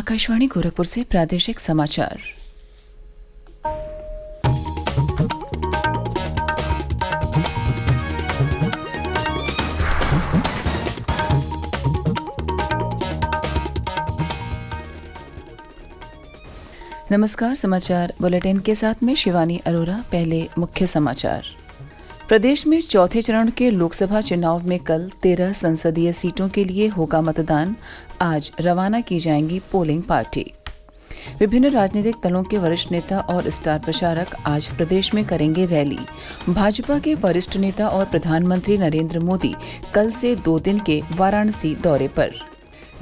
आकाशवाणी गोरखपुर से प्रादेशिक समाचार। नमस्कार, समाचार बुलेटिन के साथ में शिवानी अरोरा। पहले मुख्य समाचार। प्रदेश में चौथे चरण के लोकसभा चुनाव में कल 13 संसदीय सीटों के लिए होगा मतदान। आज रवाना की जाएंगी पोलिंग पार्टी। विभिन्न राजनीतिक दलों के वरिष्ठ नेता और स्टार प्रचारक आज प्रदेश में करेंगे रैली। भाजपा के वरिष्ठ नेता और प्रधानमंत्री नरेंद्र मोदी कल से 2 दिन के वाराणसी दौरे पर।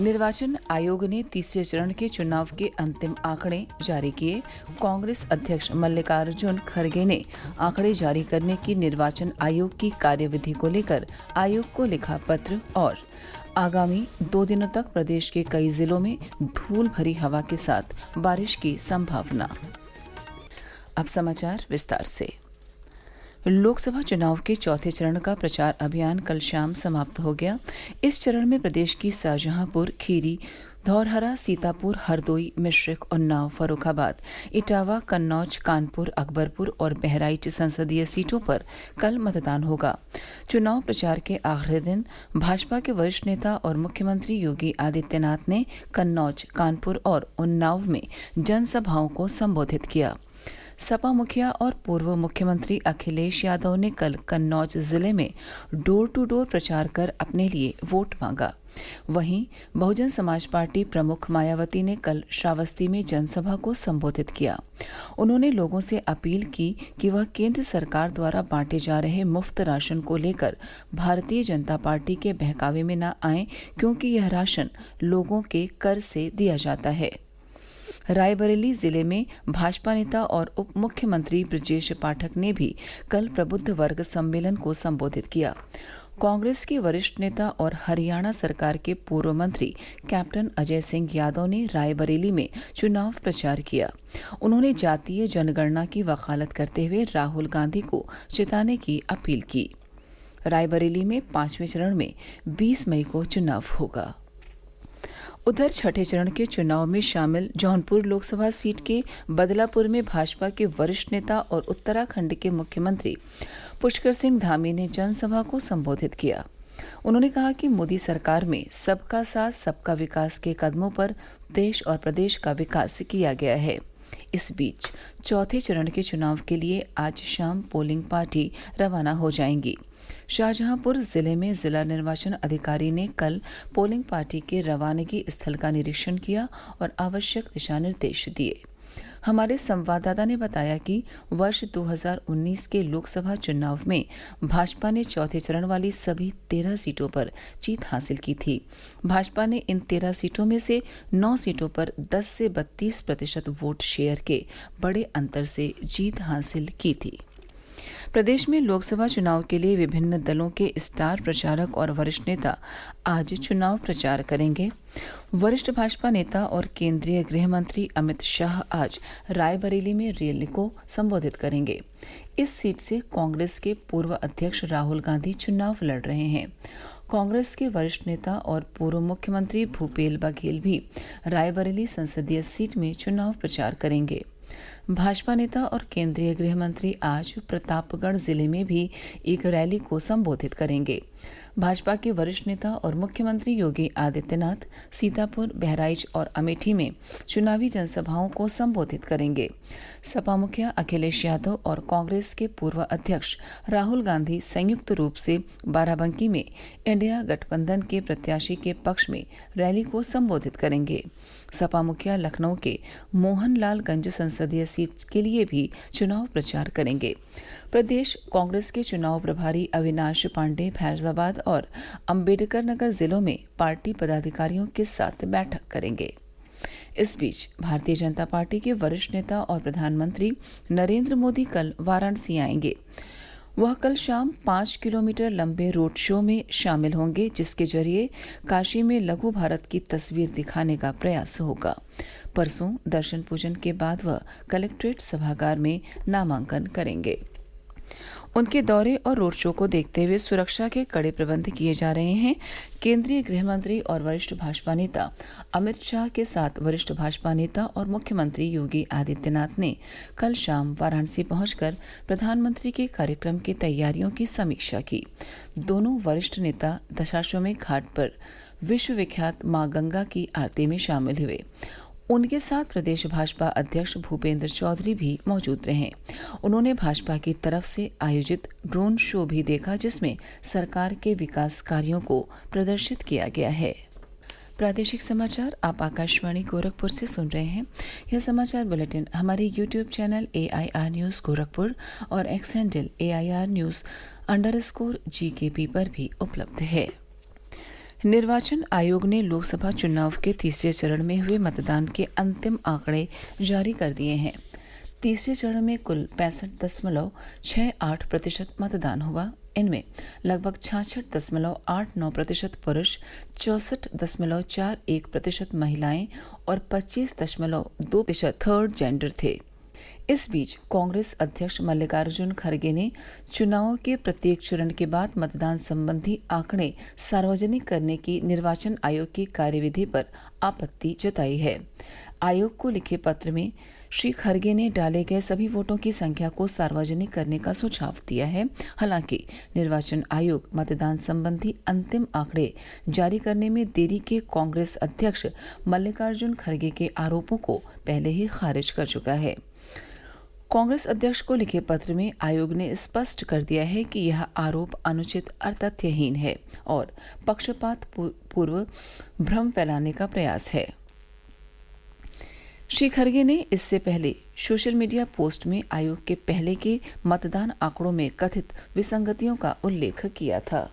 निर्वाचन आयोग ने तीसरे चरण के चुनाव के अंतिम आंकड़े जारी किए। कांग्रेस अध्यक्ष मल्लिकार्जुन खड़गे ने आंकड़े जारी करने की निर्वाचन आयोग की कार्यविधि को लेकर आयोग को लिखा पत्र। और आगामी 2 दिनों तक प्रदेश के कई जिलों में धूल भरी हवा के साथ बारिश की संभावना। अब समाचार विस्तार से। लोकसभा चुनाव के चौथे चरण का प्रचार अभियान कल शाम समाप्त हो गया। इस चरण में प्रदेश की शाहजहांपुर, खीरी, धौरहरा, सीतापुर, हरदोई, मिश्रिख, उन्नाव, फर्रुखाबाद, इटावा, कन्नौज, कानपुर, अकबरपुर और बहराइच संसदीय सीटों पर कल मतदान होगा। चुनाव प्रचार के आखिरी दिन भाजपा के वरिष्ठ नेता और मुख्यमंत्री योगी आदित्यनाथ ने कन्नौज, कानपुर और उन्नाव में जनसभाओं को संबोधित किया। सपा मुखिया और पूर्व मुख्यमंत्री अखिलेश यादव ने कल कन्नौज जिले में डोर टू डोर प्रचार कर अपने लिए वोट मांगा। वहीं बहुजन समाज पार्टी प्रमुख मायावती ने कल श्रावस्ती में जनसभा को संबोधित किया। उन्होंने लोगों से अपील की कि वह केंद्र सरकार द्वारा बांटे जा रहे मुफ्त राशन को लेकर भारतीय जनता पार्टी के बहकावे में न आए, क्योंकि यह राशन लोगों के कर से दिया जाता है। रायबरेली जिले में भाजपा नेता और उप मुख्यमंत्री ब्रजेश पाठक ने भी कल प्रबुद्ध वर्ग सम्मेलन को संबोधित किया। कांग्रेस के वरिष्ठ नेता और हरियाणा सरकार के पूर्व मंत्री कैप्टन अजय सिंह यादव ने रायबरेली में चुनाव प्रचार किया। उन्होंने जातीय जनगणना की वकालत करते हुए राहुल गांधी को जिताने की अपील की। रायबरेली में 5वें चरण में 20 मई को चुनाव होगा। उधर छठे चरण के चुनाव में शामिल जौनपुर लोकसभा सीट के बदलापुर में भाजपा के वरिष्ठ नेता और उत्तराखंड के मुख्यमंत्री पुष्कर सिंह धामी ने जनसभा को संबोधित किया। उन्होंने कहा कि मोदी सरकार में सबका साथ सबका विकास के कदमों पर देश और प्रदेश का विकास किया गया है। इस बीच चौथे चरण के चुनाव के लिए आज शाम पोलिंग पार्टी रवाना हो जाएंगी। शाहजहांपुर जिले में जिला निर्वाचन अधिकारी ने कल पोलिंग पार्टी के रवानगी स्थल का निरीक्षण किया और आवश्यक दिशा निर्देश दिए। हमारे संवाददाता ने बताया कि वर्ष 2019 के लोकसभा चुनाव में भाजपा ने चौथे चरण वाली सभी 13 सीटों पर जीत हासिल की थी। भाजपा ने इन 13 सीटों में से 9 सीटों पर 10 से 32% वोट शेयर के बड़े अंतर से जीत हासिल की थी। प्रदेश में लोकसभा चुनाव के लिए विभिन्न दलों के स्टार प्रचारक और वरिष्ठ नेता आज चुनाव प्रचार करेंगे। वरिष्ठ भाजपा नेता और केंद्रीय गृह मंत्री अमित शाह आज रायबरेली में रैली को संबोधित करेंगे। इस सीट से कांग्रेस के पूर्व अध्यक्ष राहुल गांधी चुनाव लड़ रहे हैं। कांग्रेस के वरिष्ठ नेता और पूर्व मुख्यमंत्री भूपेश बघेल भी रायबरेली संसदीय सीट में चुनाव प्रचार करेंगे। भाजपा नेता और केंद्रीय गृह मंत्री आज प्रतापगढ़ जिले में भी एक रैली को संबोधित करेंगे। भाजपा के वरिष्ठ नेता और मुख्यमंत्री योगी आदित्यनाथ सीतापुर, बहराइच और अमेठी में चुनावी जनसभाओं को संबोधित करेंगे। सपा मुखिया अखिलेश यादव और कांग्रेस के पूर्व अध्यक्ष राहुल गांधी संयुक्त रूप से बाराबंकी में इंडिया गठबंधन के प्रत्याशी के पक्ष में रैली को संबोधित करेंगे। सपा मुखिया लखनऊ के मोहनलालगंज संसदीय सीट के लिए भी चुनाव प्रचार करेंगे। प्रदेश कांग्रेस के चुनाव प्रभारी अविनाश पांडे फैजाबाद और अंबेडकर नगर जिलों में पार्टी पदाधिकारियों के साथ बैठक करेंगे। इस बीच भारतीय जनता पार्टी के वरिष्ठ नेता और प्रधानमंत्री नरेंद्र मोदी कल वाराणसी आएंगे। वह कल शाम 5 किलोमीटर लंबे रोड शो में शामिल होंगे, जिसके जरिए काशी में लघु भारत की तस्वीर दिखाने का प्रयास होगा। परसों दर्शन पूजन के बाद वह कलेक्ट्रेट सभागार में नामांकन करेंगे। उनके दौरे और रोड शो को देखते हुए सुरक्षा के कड़े प्रबंध किए जा रहे हैं। केंद्रीय गृह मंत्री और वरिष्ठ भाजपा नेता अमित शाह के साथ वरिष्ठ भाजपा नेता और मुख्यमंत्री योगी आदित्यनाथ ने कल शाम वाराणसी पहुंचकर प्रधानमंत्री के कार्यक्रम की तैयारियों की समीक्षा की। दोनों वरिष्ठ नेता दशाश्वमेध घाट पर विश्व विख्यात मां गंगा की आरती में शामिल हुए। उनके साथ प्रदेश भाजपा अध्यक्ष भूपेंद्र चौधरी भी मौजूद रहे। उन्होंने भाजपा की तरफ से आयोजित ड्रोन शो भी देखा, जिसमें सरकार के विकास कार्यों को प्रदर्शित किया गया है। प्रादेशिक समाचार आप आकाशवाणी गोरखपुर से सुन रहे हैं। यह समाचार बुलेटिन हमारे YouTube channel AIR news Gorakhpur और एक्स हैंडल AIR न्यूज़_GKP पर भी उपलब्ध है। निर्वाचन आयोग ने लोकसभा चुनाव के तीसरे चरण में हुए मतदान के अंतिम आंकड़े जारी कर दिए हैं। तीसरे चरण में कुल 65.68% मतदान हुआ। इनमें लगभग 66.89% पुरुष, 64.41% महिलाएं और 25.2% थर्ड जेंडर थे। इस बीच कांग्रेस अध्यक्ष मल्लिकार्जुन खड़गे ने चुनाव के प्रत्येक चरण के बाद मतदान संबंधी आंकड़े सार्वजनिक करने की निर्वाचन आयोग की कार्यविधि पर आपत्ति जताई है। आयोग को लिखे पत्र में श्री खड़गे ने डाले गए सभी वोटों की संख्या को सार्वजनिक करने का सुझाव दिया है। हालांकि निर्वाचन आयोग मतदान संबंधी अंतिम आंकड़े जारी करने में देरी के कांग्रेस अध्यक्ष मल्लिकार्जुन खड़गे के आरोपों को पहले ही खारिज कर चुका है। कांग्रेस अध्यक्ष को लिखे पत्र में आयोग ने स्पष्ट कर दिया है कि यह आरोप अनुचित और तथ्यहीन है और पक्षपात पूर्व भ्रम फैलाने का प्रयास है। श्री खड़गे ने इससे पहले सोशल मीडिया पोस्ट में आयोग के पहले के मतदान आंकड़ों में कथित विसंगतियों का उल्लेख किया था।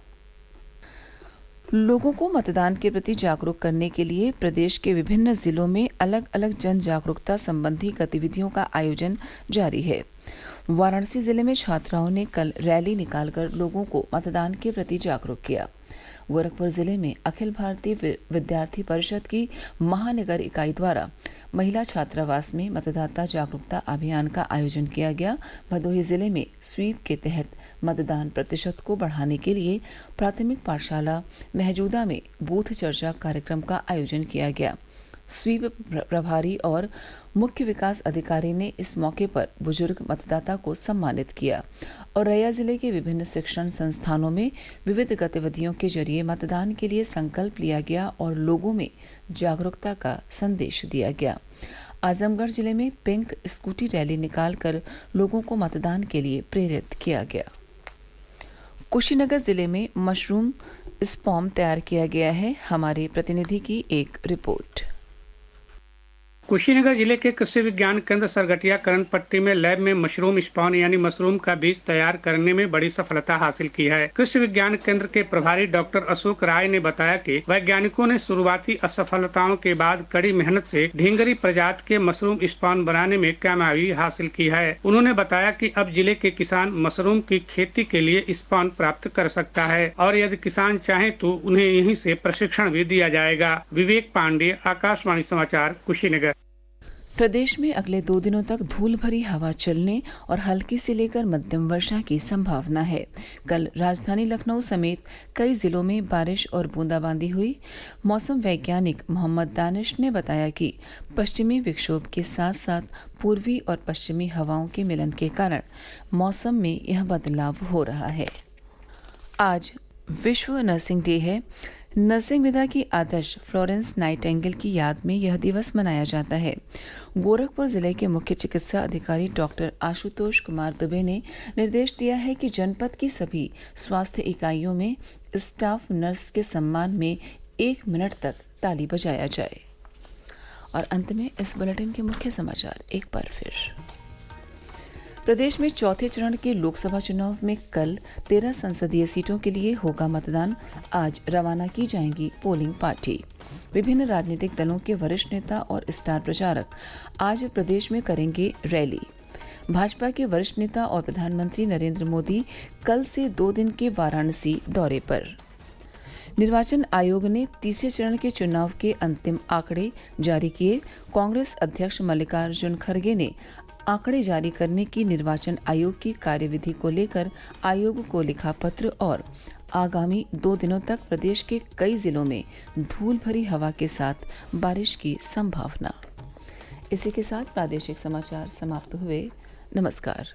लोगों को मतदान के प्रति जागरूक करने के लिए प्रदेश के विभिन्न जिलों में अलग अलग जन जागरूकता संबंधी गतिविधियों का आयोजन जारी है। वाराणसी जिले में छात्राओं ने कल रैली निकालकर लोगों को मतदान के प्रति जागरूक किया। गोरखपुर जिले में अखिल भारतीय विद्यार्थी परिषद की महानगर इकाई द्वारा महिला छात्रावास में मतदाता जागरूकता अभियान का आयोजन किया गया। भदोही जिले में स्वीप के तहत मतदान प्रतिशत को बढ़ाने के लिए प्राथमिक पाठशाला महजूदा में बूथ चर्चा कार्यक्रम का आयोजन किया गया। स्वीप प्रभारी और मुख्य विकास अधिकारी ने इस मौके पर बुजुर्ग मतदाता को सम्मानित किया। औरैया जिले के विभिन्न शिक्षण संस्थानों में विविध गतिविधियों के जरिए मतदान के लिए संकल्प लिया गया और लोगों में जागरूकता का संदेश दिया गया। आजमगढ़ जिले में पिंक स्कूटी रैली निकालकर लोगों को मतदान के लिए प्रेरित किया गया। कुशीनगर जिले में मशरूम स्पॉम तैयार किया गया है। हमारे प्रतिनिधि की एक रिपोर्ट। कुशीनगर जिले के कृषि विज्ञान केंद्र सरगटिया करण पट्टी में लैब में मशरूम स्पॉन यानी मशरूम का बीज तैयार करने में बड़ी सफलता हासिल की है। कृषि विज्ञान केंद्र के प्रभारी डॉक्टर अशोक राय ने बताया कि वैज्ञानिकों ने शुरुआती असफलताओं के बाद कड़ी मेहनत से ढींगरी प्रजाति के मशरूम स्पॉन बनाने में कामयाबी हासिल की है। उन्होंने बताया कि अब जिले के किसान मशरूम की खेती के लिए स्पॉन प्राप्त कर सकता है और यदि किसान चाहे तो उन्हें यहीं से प्रशिक्षण भी दिया जाएगा। विवेक पांडे, आकाशवाणी समाचार, कुशीनगर। प्रदेश में अगले 2 दिनों तक धूल भरी हवा चलने और हल्की से लेकर मध्यम वर्षा की संभावना है। कल राजधानी लखनऊ समेत कई जिलों में बारिश और बूंदाबांदी हुई। मौसम वैज्ञानिक मोहम्मद दानिश ने बताया कि पश्चिमी विक्षोभ के साथ साथ पूर्वी और पश्चिमी हवाओं के मिलन के कारण मौसम में यह बदलाव हो रहा है। आज विश्व नर्सिंग डे है। नर्सिंग विधा की आदर्श फ्लोरेंस नाइटिंगेल की याद में यह दिवस मनाया जाता है। गोरखपुर जिले के मुख्य चिकित्सा अधिकारी डॉक्टर आशुतोष कुमार दुबे ने निर्देश दिया है कि जनपद की सभी स्वास्थ्य इकाइयों में स्टाफ नर्स के सम्मान में 1 मिनट तक ताली बजाया जाए। और अंत में इस बुलेटिन के मुख्य समाचार एक बार फिर। प्रदेश में चौथे चरण के लोकसभा चुनाव में कल 13 संसदीय सीटों के लिए होगा मतदान। आज रवाना की जाएंगी पोलिंग पार्टी। विभिन्न राजनीतिक दलों के वरिष्ठ नेता और स्टार प्रचारक आज प्रदेश में करेंगे रैली। भाजपा के वरिष्ठ नेता और प्रधानमंत्री नरेंद्र मोदी कल से 2 दिन के वाराणसी दौरे पर। निर्वाचन आयोग ने तीसरे चरण के चुनाव के अंतिम आंकड़े जारी किए। कांग्रेस अध्यक्ष मल्लिकार्जुन खड़गे ने आंकड़े जारी करने की निर्वाचन आयोग की कार्यविधि को लेकर आयोग को लिखा पत्र और आगामी 2 दिनों तक प्रदेश के कई जिलों में धूल भरी हवा के साथ बारिश की संभावना। इसी के साथ प्रादेशिक समाचार समाप्त हुए। नमस्कार।